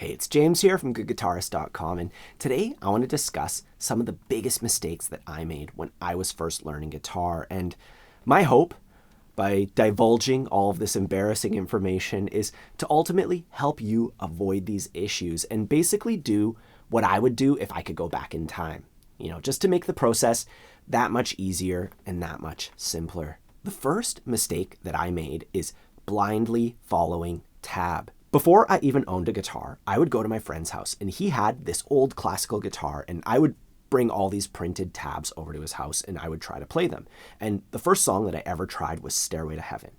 Hey, it's James here from GoodGuitarist.com, and today I want to discuss some of the biggest mistakes that I made when I was first learning guitar. And my hope, by divulging all of this embarrassing information, is to ultimately help you avoid these issues and basically do what I would do if I could go back in time. Just to make the process that much easier and that much simpler. The first mistake that I made is blindly following tab. Before I even owned a guitar, I would go to my friend's house and he had this old classical guitar, and I would bring all these printed tabs over to his house and I would try to play them. And the first song that I ever tried was Stairway to Heaven.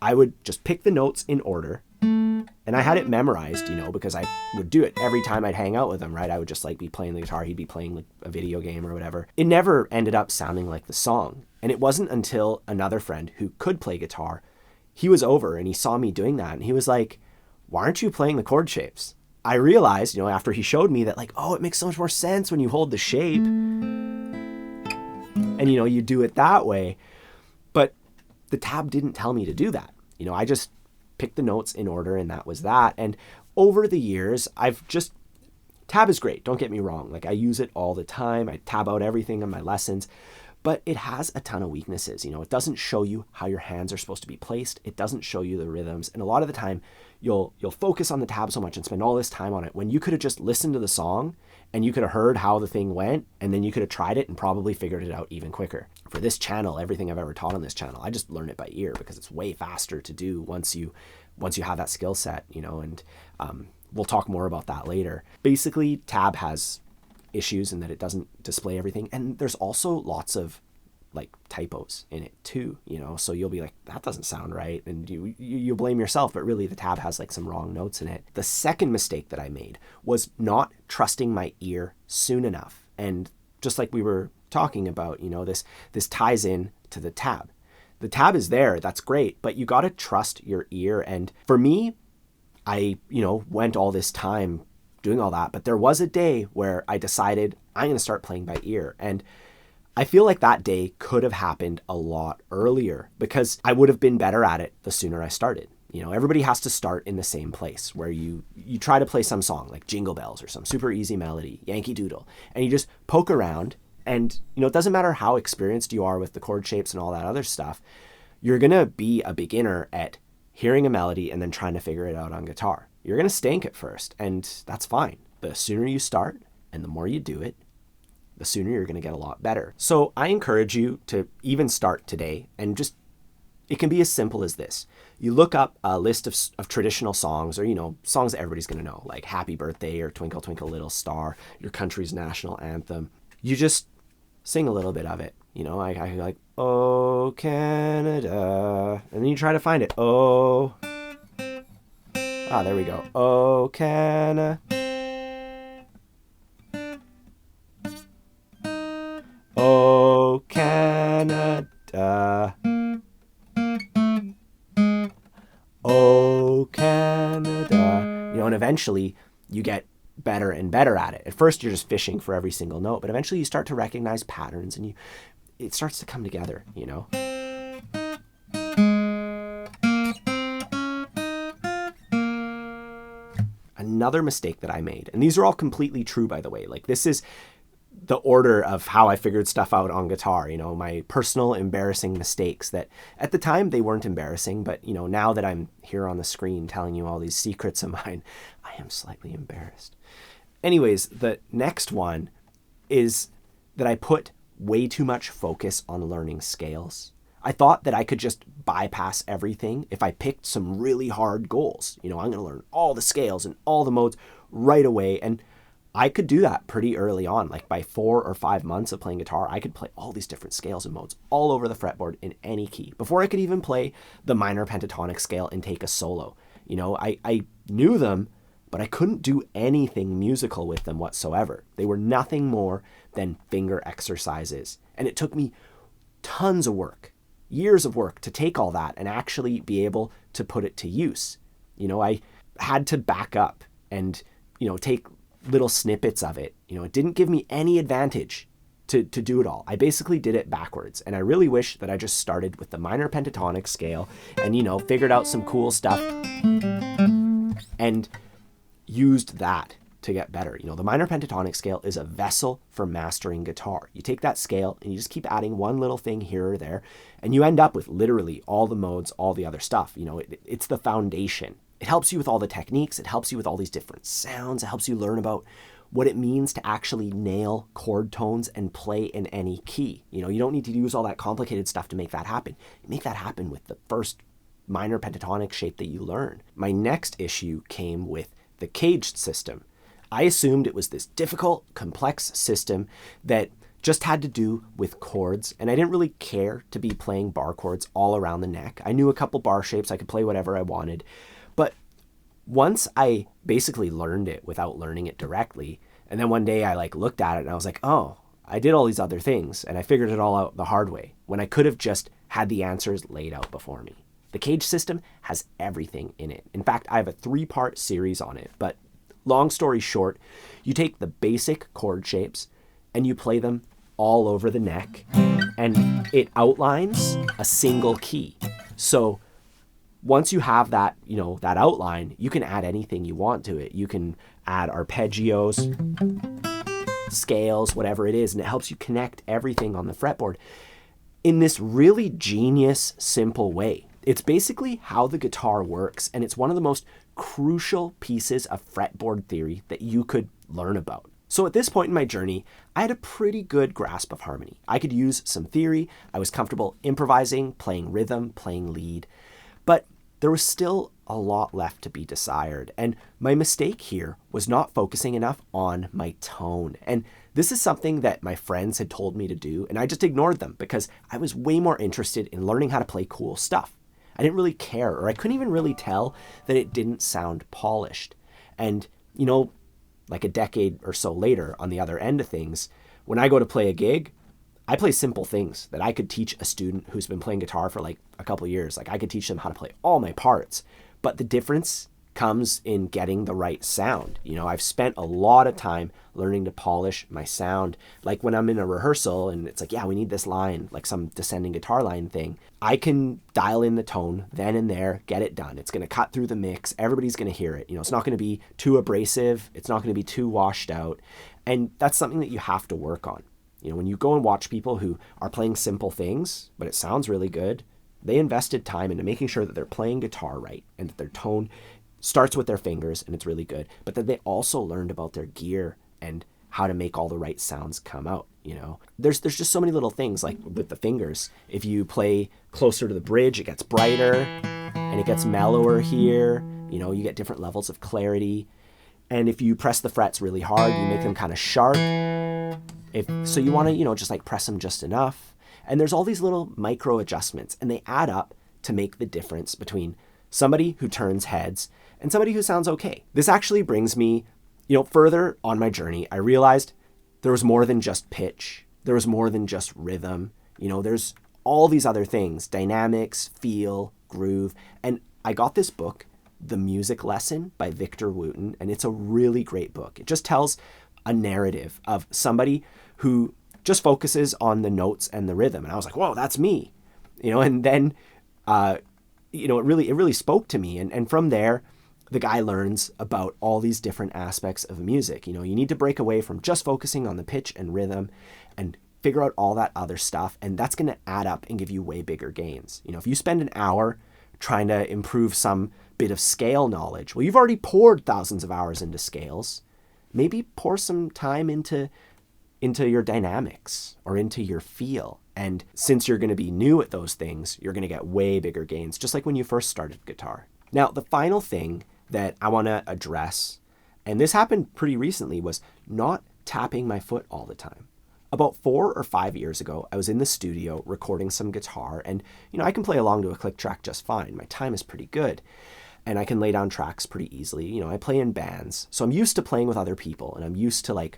I would just pick the notes in order, and I had it memorized, because I would do it every time I'd hang out with him, right? I would just be playing the guitar, he'd be playing like a video game or whatever. It never ended up sounding like the song. And it wasn't until another friend who could play guitar, he was over and he saw me doing that and he was like, "Why aren't you playing the chord shapes?" I realized, after he showed me that it makes so much more sense when you hold the shape and, you do it that way. But the tab didn't tell me to do that. I just picked the notes in order and that was that. And over the years, tab is great. Don't get me wrong. I use it all the time. I tab out everything in my lessons. But it has a ton of weaknesses. It doesn't show you how your hands are supposed to be placed. It doesn't show you the rhythms. And a lot of the time, you'll focus on the tab so much and spend all this time on it when you could have just listened to the song and you could have heard how the thing went, and then you could have tried it and probably figured it out even quicker. For this channel, everything I've ever taught on this channel, I just learn it by ear because it's way faster to do once you have that skill set, and we'll talk more about that later. Basically, tab has issues in that it doesn't display everything, and there's also lots of typos in it too, so you'll be like, that doesn't sound right, and you blame yourself, but really the tab has some wrong notes in it. The second mistake that I made was not trusting my ear soon enough. And just like we were talking about, this ties in to the tab. The tab is there, that's great, but you got to trust your ear. And for me, I went all this time doing all that, but there was a day where I decided I'm going to start playing by ear. And I feel like that day could have happened a lot earlier because I would have been better at it the sooner I started. Everybody has to start in the same place where you try to play some song like Jingle Bells or some super easy melody, Yankee Doodle, and you just poke around, and it doesn't matter how experienced you are with the chord shapes and all that other stuff, you're going to be a beginner at hearing a melody and then trying to figure it out on guitar. You're going to stink at first, and that's fine. The sooner you start and the more you do it, the sooner you're going to get a lot better. So I encourage you to even start today, and it can be as simple as this. You look up a list of traditional songs, or, songs that everybody's going to know, like Happy Birthday or Twinkle Twinkle Little Star, your country's national anthem. You just sing a little bit of it. I like, "Oh, Canada," and then you try to find it. Oh, there we go. Oh, Canada. Oh, Canada. Oh, Canada. And eventually you get better and better at it. At first you're just fishing for every single note, but eventually you start to recognize patterns and it starts to come together, Another mistake that I made, and these are all completely true, by the way, this is the order of how I figured stuff out on guitar, my personal embarrassing mistakes that at the time they weren't embarrassing, but now that I'm here on the screen telling you all these secrets of mine, I am slightly embarrassed. Anyways, the next one is that I put way too much focus on learning scales. I thought that I could just bypass everything if I picked some really hard goals. I'm going to learn all the scales and all the modes right away. And I could do that pretty early on. By 4 or 5 months of playing guitar, I could play all these different scales and modes all over the fretboard in any key before I could even play the minor pentatonic scale and take a solo. I knew them, but I couldn't do anything musical with them whatsoever. They were nothing more than finger exercises. And it took me tons of work, years of work, to take all that and actually be able to put it to use. I had to back up and, take little snippets of it. It didn't give me any advantage to do it all. I basically did it backwards. And I really wish that I just started with the minor pentatonic scale and, figured out some cool stuff. And used that to get better. The minor pentatonic scale is a vessel for mastering guitar. You take that scale and you just keep adding one little thing here or there, and you end up with literally all the modes, all the other stuff. It's the foundation. It helps you with all the techniques. It helps you with all these different sounds. It helps you learn about what it means to actually nail chord tones and play in any key. You don't need to use all that complicated stuff to make that happen. You make that happen with the first minor pentatonic shape that you learn. My next issue came with the caged system. I assumed it was this difficult, complex system that just had to do with chords, and I didn't really care to be playing bar chords all around the neck. I knew a couple bar shapes, I could play whatever I wanted, but once I basically learned it without learning it directly, and then one day I looked at it and I was like, oh, I did all these other things, and I figured it all out the hard way, when I could have just had the answers laid out before me. The cage system has everything in it. In fact, I have a 3-part series on it, but long story short, you take the basic chord shapes and you play them all over the neck, and it outlines a single key. So once you have that, that outline, you can add anything you want to it. You can add arpeggios, scales, whatever it is, and it helps you connect everything on the fretboard in this really genius, simple way. It's basically how the guitar works, and it's one of the most crucial pieces of fretboard theory that you could learn about. So at this point in my journey, I had a pretty good grasp of harmony. I could use some theory. I was comfortable improvising, playing rhythm, playing lead, but there was still a lot left to be desired. And my mistake here was not focusing enough on my tone. And this is something that my friends had told me to do, and I just ignored them because I was way more interested in learning how to play cool stuff. I didn't really care, or I couldn't even really tell that it didn't sound polished. And, like a decade or so later, on the other end of things, when I go to play a gig, I play simple things that I could teach a student who's been playing guitar for a couple of years. I could teach them how to play all my parts. But the difference comes in getting the right sound. I've spent a lot of time learning to polish my sound. Like when I'm in a rehearsal and it's we need this line, like some descending guitar line thing, I can dial in the tone then and there, get it done. It's going to cut through the mix. Everybody's going to hear it. It's not going to be too abrasive. It's not going to be too washed out. And that's something that you have to work on. When you go and watch people who are playing simple things, but it sounds really good, they invested time into making sure that they're playing guitar right and that their tone starts with their fingers and it's really good, but then they also learned about their gear and how to make all the right sounds come out. There's just so many little things, like with the fingers. If you play closer to the bridge, it gets brighter and it gets mellower here. You get different levels of clarity. And if you press the frets really hard, you make them kind of sharp. So you want to, just press them just enough. And there's all these little micro adjustments, and they add up to make the difference between somebody who turns heads and somebody who sounds okay. This actually brings me, further on my journey. I realized there was more than just pitch. There was more than just rhythm. There's all these other things, dynamics, feel, groove. And I got this book, The Music Lesson by Victor Wooten, and it's a really great book. It just tells a narrative of somebody who just focuses on the notes and the rhythm. And I was like, whoa, that's me. And then, it really spoke to me. And from there, the guy learns about all these different aspects of music. You need to break away from just focusing on the pitch and rhythm and figure out all that other stuff. And that's going to add up and give you way bigger gains. If you spend an hour trying to improve some bit of scale knowledge, well, you've already poured thousands of hours into scales. Maybe pour some time into your dynamics or into your feel. And since you're going to be new at those things, you're going to get way bigger gains, just like when you first started guitar. Now, the final thing that I want to address, and this happened pretty recently, was not tapping my foot all the time. About 4 or 5 years ago, I was in the studio recording some guitar, and I can play along to a click track just fine. My time is pretty good, and I can lay down tracks pretty easily. I play in bands, so I'm used to playing with other people, and I'm used to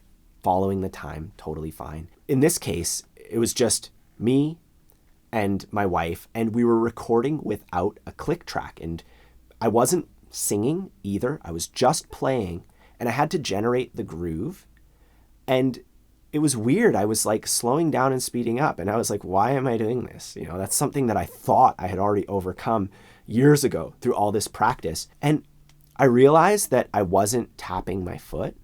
following the time totally fine. In this case, it was just me and my wife, and we were recording without a click track, and I wasn't singing either. I was just playing, and I had to generate the groove, and it was weird. I was slowing down and speeding up, and I was like, why am I doing this? That's something that I thought I had already overcome years ago through all this practice. And I realized that I wasn't tapping my foot.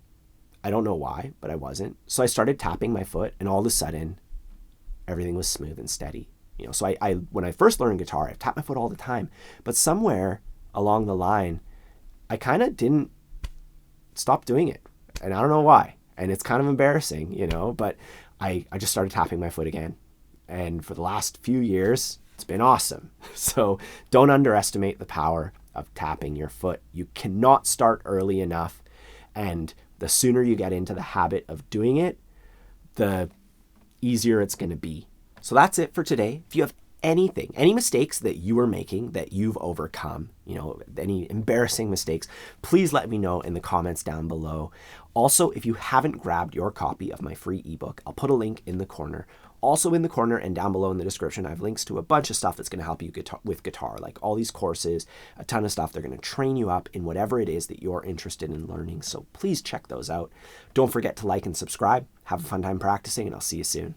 I don't know why, but I wasn't. So I started tapping my foot, and all of a sudden, everything was smooth and steady. So I when I first learned guitar, I tapped my foot all the time. But somewhere along the line, I kind of didn't stop doing it. And I don't know why. And it's kind of embarrassing, but I just started tapping my foot again. And for the last few years, it's been awesome. So don't underestimate the power of tapping your foot. You cannot start early enough. And the sooner you get into the habit of doing it, the easier it's going to be. So that's it for today. If you have any mistakes that you are making that you've overcome, any embarrassing mistakes, please let me know in the comments down below. Also, if you haven't grabbed your copy of my free ebook, I'll put a link in the corner. Also in the corner and down below in the description, I have links to a bunch of stuff that's going to help you with guitar, like all these courses, a ton of stuff. They're going to train you up in whatever it is that you're interested in learning. So please check those out. Don't forget to like and subscribe. Have a fun time practicing, and I'll see you soon.